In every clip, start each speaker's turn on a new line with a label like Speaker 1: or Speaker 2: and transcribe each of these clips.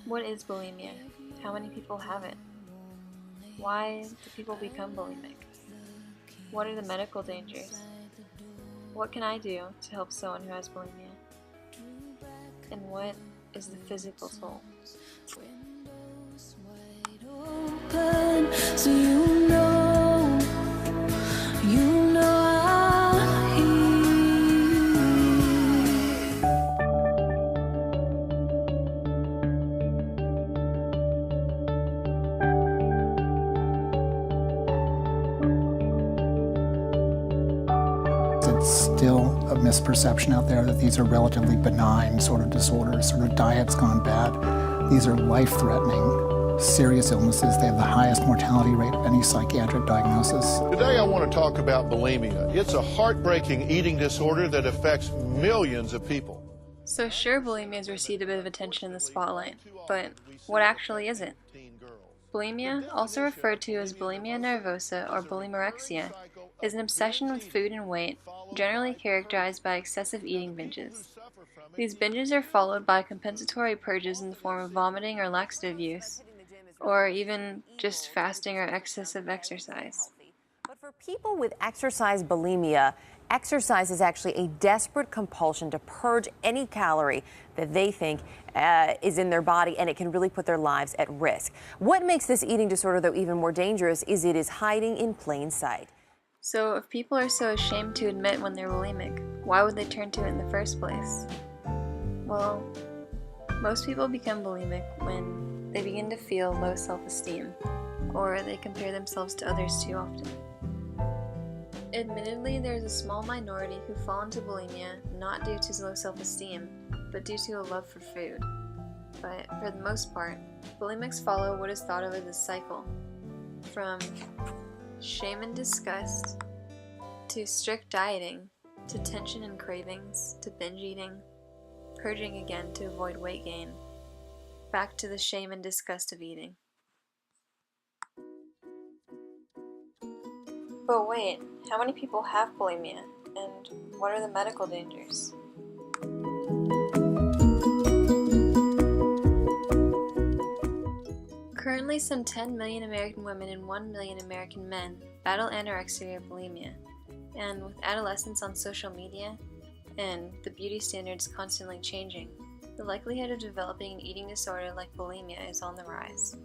Speaker 1: What is bulimia? How many people have it? Why do people become bulimic? What are the medical dangers? What can I do to help someone who has bulimia? And what is the physical toll?
Speaker 2: So you know I'm here.
Speaker 3: It's still a misperception out there that these are relatively benign sort of disorders, sort of diet's gone bad. These are life-threatening, serious illnesses. They have the highest mortality rate of any psychiatric diagnosis.
Speaker 4: Today I want to talk about bulimia. It's a heartbreaking eating disorder that affects millions of people.
Speaker 1: So sure, bulimia has received a bit of attention in the spotlight, but what actually is it? Bulimia, also referred to as bulimia nervosa or bulimorexia, is an obsession with food and weight, generally characterized by excessive eating binges. These binges are followed by compensatory purges in the form of vomiting or laxative use, or even just fasting or excessive exercise.
Speaker 5: But for people with exercise bulimia, exercise is actually a desperate compulsion to purge any calorie that they think is in their body, and it can really put their lives at risk. What makes this eating disorder, though, even more dangerous is it is hiding in plain sight.
Speaker 1: So if people are so ashamed to admit when they're bulimic, why would they turn to it in the first place? Well, most people become bulimic when they begin to feel low self-esteem, or they compare themselves to others too often. Admittedly, there is a small minority who fall into bulimia not due to low self-esteem, but due to a love for food. But for the most part, bulimics follow what is thought of as a cycle, from shame and disgust, to strict dieting, to tension and cravings, to binge eating, purging again to avoid weight gain, back to the shame and disgust of eating. But wait, how many people have bulimia, and what are the medical dangers? Currently, some 10 million American women and 1 million American men battle anorexia or bulimia, and with adolescence on social media and the beauty standards constantly changing, the likelihood of developing an eating disorder like bulimia is on the rise.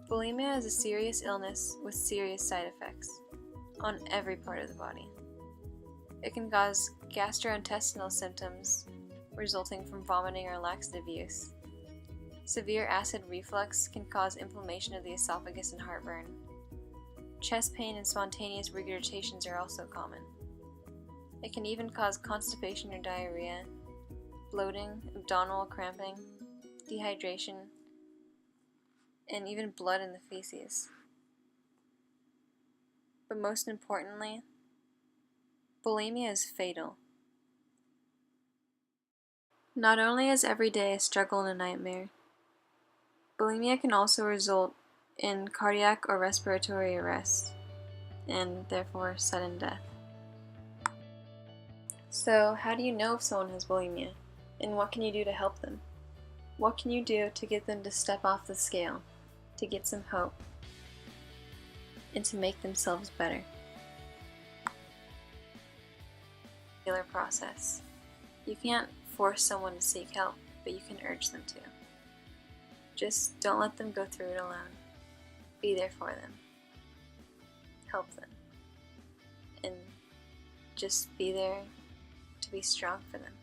Speaker 1: Bulimia is a serious illness with serious side effects on every part of the body. It can cause gastrointestinal symptoms resulting from vomiting or laxative use. Severe acid reflux can cause inflammation of the esophagus and heartburn. Chest pain and spontaneous regurgitations are also common. It can even cause constipation or diarrhea, bloating, abdominal cramping, dehydration, and even blood in the feces. But most importantly, bulimia is fatal. Not only is every day a struggle and a nightmare, bulimia can also result in cardiac or respiratory arrest, and therefore sudden death. So, how do you know if someone has bulimia, and what can you do to help them? What can you do to get them to step off the scale, to get some hope, and to make themselves better? Process. You can't force someone to seek help, but you can urge them to. Just don't let them go through it alone. Be there for them. Help them. And just be there to be strong for them.